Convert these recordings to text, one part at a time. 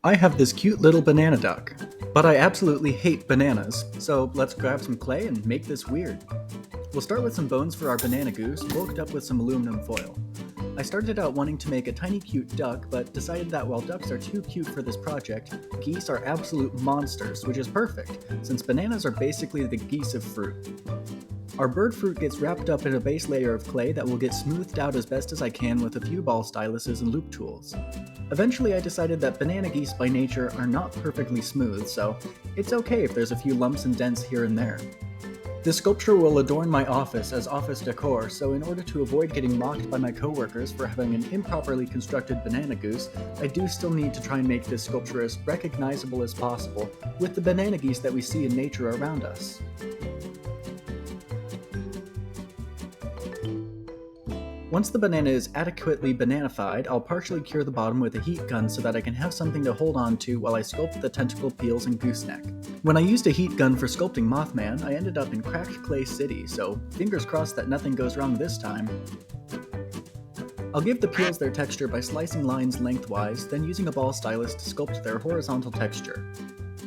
I have this cute little banana duck, but I absolutely hate bananas, so let's grab some clay and make this weird. We'll start with some bones for our banana goose, bulked up with some aluminum foil. I started out wanting to make a tiny cute duck, but decided that while ducks are too cute for this project, geese are absolute monsters, which is perfect, since bananas are basically the geese of fruit. Our bird fruit gets wrapped up in a base layer of clay that will get smoothed out as best as I can with a few ball styluses and loop tools. Eventually I decided that banana geese by nature are not perfectly smooth, so it's okay if there's a few lumps and dents here and there. This sculpture will adorn my office as office decor, so in order to avoid getting mocked by my coworkers for having an improperly constructed banana goose, I do still need to try and make this sculpture as recognizable as possible with the banana geese that we see in nature around us. Once the banana is adequately bananified, I'll partially cure the bottom with a heat gun so that I can have something to hold on to while I sculpt the tentacle peels and gooseneck. When I used a heat gun for sculpting Mothman, I ended up in cracked clay city, so fingers crossed that nothing goes wrong this time. I'll give the peels their texture by slicing lines lengthwise, then using a ball stylus to sculpt their horizontal texture.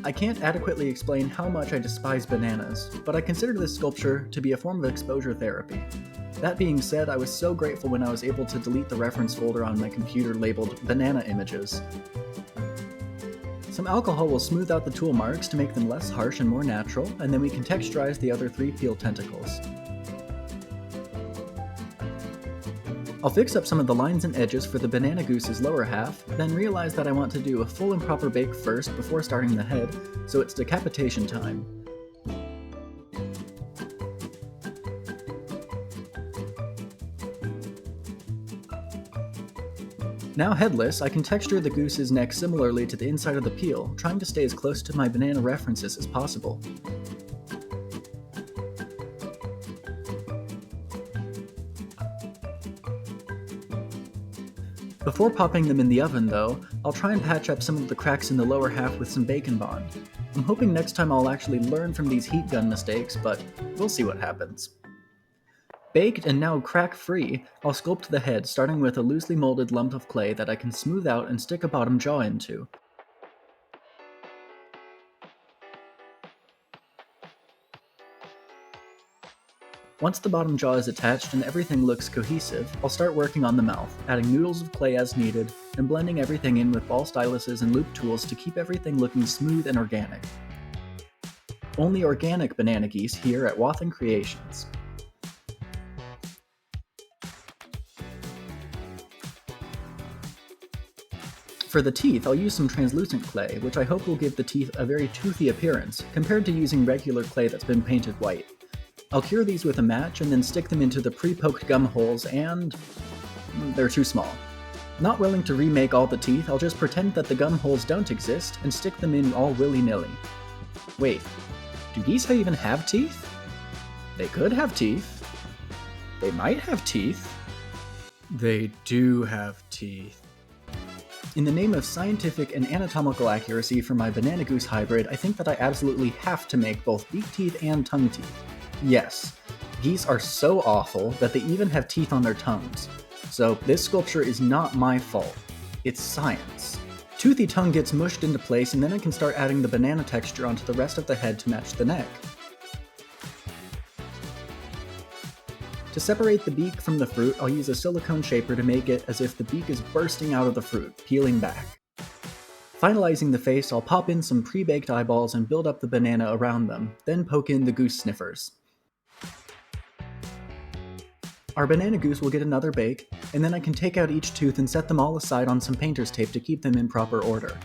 I can't adequately explain how much I despise bananas, but I consider this sculpture to be a form of exposure therapy. That being said, I was so grateful when I was able to delete the reference folder on my computer labeled banana images. Some alcohol will smooth out the tool marks to make them less harsh and more natural, and then we can texturize the other 3 peel tentacles. I'll fix up some of the lines and edges for the banana goose's lower half, then realize that I want to do a full and proper bake first before starting the head, so it's decapitation time. Now headless, I can texture the goose's neck similarly to the inside of the peel, trying to stay as close to my banana references as possible. Before popping them in the oven though, I'll try and patch up some of the cracks in the lower half with some bacon bond. I'm hoping next time I'll actually learn from these heat gun mistakes, but we'll see what happens. Baked and now crack-free, I'll sculpt the head, starting with a loosely molded lump of clay that I can smooth out and stick a bottom jaw into. Once the bottom jaw is attached and everything looks cohesive, I'll start working on the mouth, adding noodles of clay as needed, and blending everything in with ball styluses and loop tools to keep everything looking smooth and organic. Only organic banana geese here at Wathen Creations. For the teeth, I'll use some translucent clay, which I hope will give the teeth a very toothy appearance, compared to using regular clay that's been painted white. I'll cure these with a match and then stick them into the pre-poked gum holes, and they're too small. Not willing to remake all the teeth, I'll just pretend that the gum holes don't exist and stick them in all willy-nilly. Wait, do geese even have teeth? They could have teeth. They might have teeth. They do have teeth. In the name of scientific and anatomical accuracy for my banana goose hybrid, I think that I absolutely have to make both beak teeth and tongue teeth. Yes, geese are so awful that they even have teeth on their tongues. So this sculpture is not my fault. It's science. Toothy tongue gets mushed into place, and then I can start adding the banana texture onto the rest of the head to match the neck. To separate the beak from the fruit, I'll use a silicone shaper to make it as if the beak is bursting out of the fruit, peeling back. Finalizing the face, I'll pop in some pre-baked eyeballs and build up the banana around them, then poke in the goose sniffers. Our banana goose will get another bake, and then I can take out each tooth and set them all aside on some painter's tape to keep them in proper order.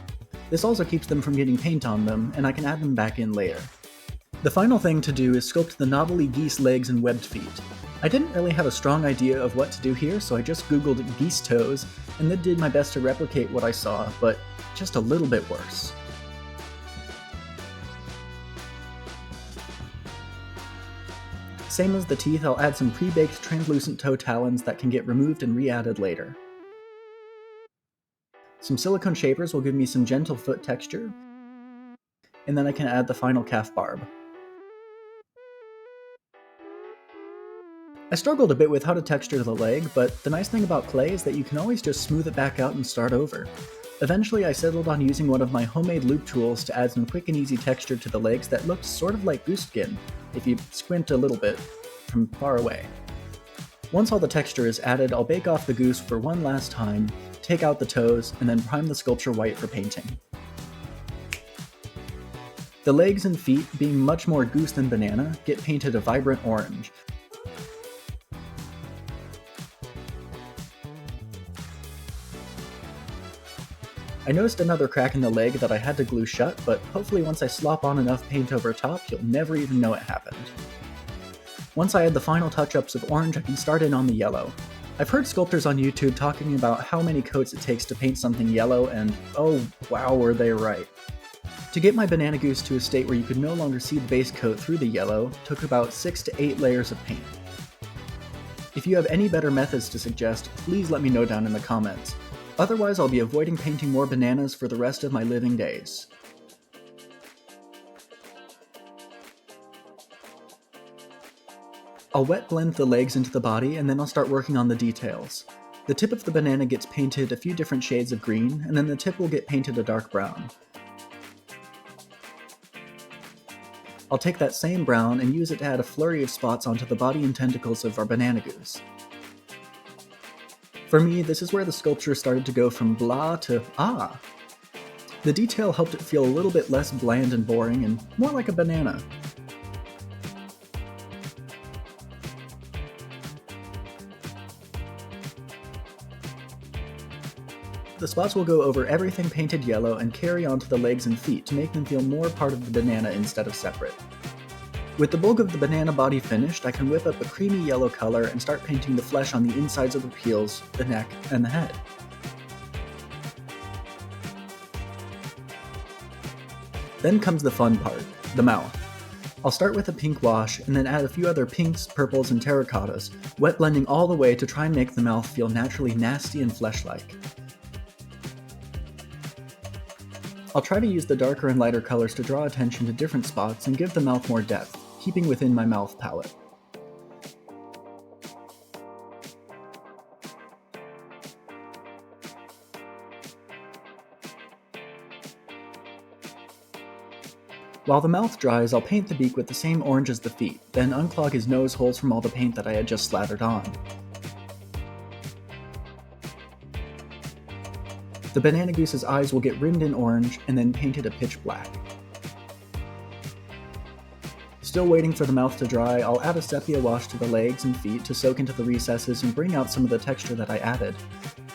This also keeps them from getting paint on them, and I can add them back in later. The final thing to do is sculpt the knobbly geese legs and webbed feet. I didn't really have a strong idea of what to do here, so I just googled geese toes, and then did my best to replicate what I saw, but just a little bit worse. Same as the teeth, I'll add some pre-baked translucent toe talons that can get removed and re-added later. Some silicone shapers will give me some gentle foot texture, and then I can add the final calf barb. I struggled a bit with how to texture the leg, but the nice thing about clay is that you can always just smooth it back out and start over. Eventually, I settled on using one of my homemade loop tools to add some quick and easy texture to the legs that looked sort of like goose skin, if you squint a little bit from far away. Once all the texture is added, I'll bake off the goose for one last time, take out the toes, and then prime the sculpture white for painting. The legs and feet, being much more goose than banana, get painted a vibrant orange. I noticed another crack in the leg that I had to glue shut, but hopefully once I slop on enough paint over top, you'll never even know it happened. Once I add the final touch-ups of orange, I can start in on the yellow. I've heard sculptors on YouTube talking about how many coats it takes to paint something yellow, and oh wow, were they right. To get my banana goose to a state where you could no longer see the base coat through the yellow took about 6 to 8 layers of paint. If you have any better methods to suggest, please let me know down in the comments. Otherwise, I'll be avoiding painting more bananas for the rest of my living days. I'll wet blend the legs into the body, and then I'll start working on the details. The tip of the banana gets painted a few different shades of green, and then the tip will get painted a dark brown. I'll take that same brown and use it to add a flurry of spots onto the body and tentacles of our banana goose. For me, this is where the sculpture started to go from blah to ah. The detail helped it feel a little bit less bland and boring and more like a banana. The spots will go over everything painted yellow and carry onto the legs and feet to make them feel more part of the banana instead of separate. With the bulk of the banana body finished, I can whip up a creamy yellow color and start painting the flesh on the insides of the peels, the neck, and the head. Then comes the fun part, the mouth. I'll start with a pink wash and then add a few other pinks, purples, and terracottas, wet blending all the way to try and make the mouth feel naturally nasty and flesh-like. I'll try to use the darker and lighter colors to draw attention to different spots and give the mouth more depth, keeping within my mouth palette. While the mouth dries, I'll paint the beak with the same orange as the feet, then unclog his nose holes from all the paint that I had just slathered on. The banana goose's eyes will get rimmed in orange and then painted a pitch black. Still waiting for the mouth to dry, I'll add a sepia wash to the legs and feet to soak into the recesses and bring out some of the texture that I added.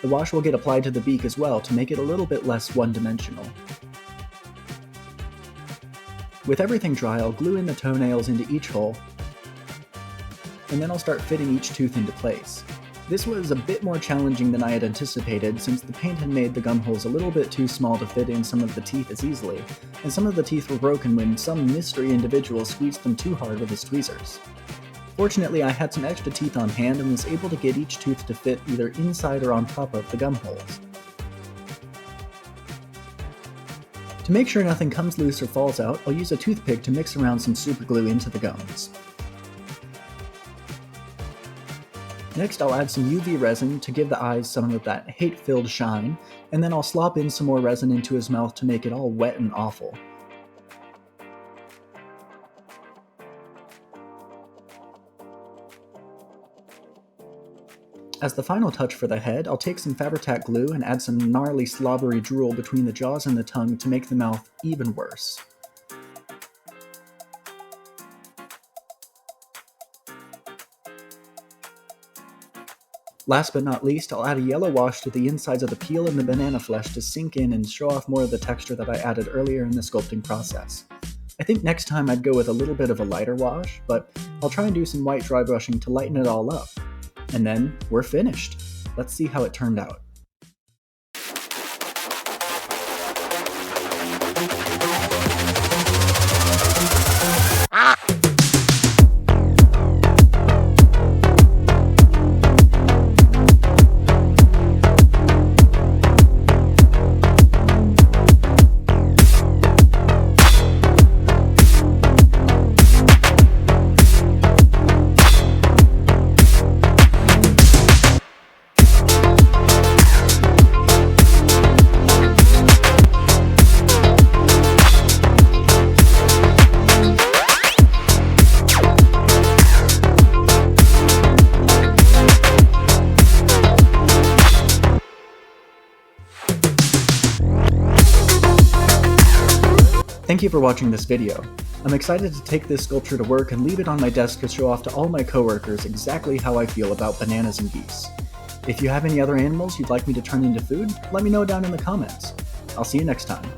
The wash will get applied to the beak as well to make it a little bit less one-dimensional. With everything dry, I'll glue in the toenails into each hole, and then I'll start fitting each tooth into place. This was a bit more challenging than I had anticipated, since the paint had made the gum holes a little bit too small to fit in some of the teeth as easily, and some of the teeth were broken when some mystery individual squeezed them too hard with his tweezers. Fortunately, I had some extra teeth on hand and was able to get each tooth to fit either inside or on top of the gum holes. To make sure nothing comes loose or falls out, I'll use a toothpick to mix around some superglue into the gums. Next, I'll add some UV resin to give the eyes some of that hate-filled shine, and then I'll slop in some more resin into his mouth to make it all wet and awful. As the final touch for the head, I'll take some Fabri-Tac glue and add some gnarly slobbery drool between the jaws and the tongue to make the mouth even worse. Last but not least, I'll add a yellow wash to the insides of the peel and the banana flesh to sink in and show off more of the texture that I added earlier in the sculpting process. I think next time I'd go with a little bit of a lighter wash, but I'll try and do some white dry brushing to lighten it all up. And then, we're finished. Let's see how it turned out. Thank you for watching this video. I'm excited to take this sculpture to work and leave it on my desk to show off to all my coworkers exactly how I feel about bananas and geese. If you have any other animals you'd like me to turn into food, let me know down in the comments. I'll see you next time.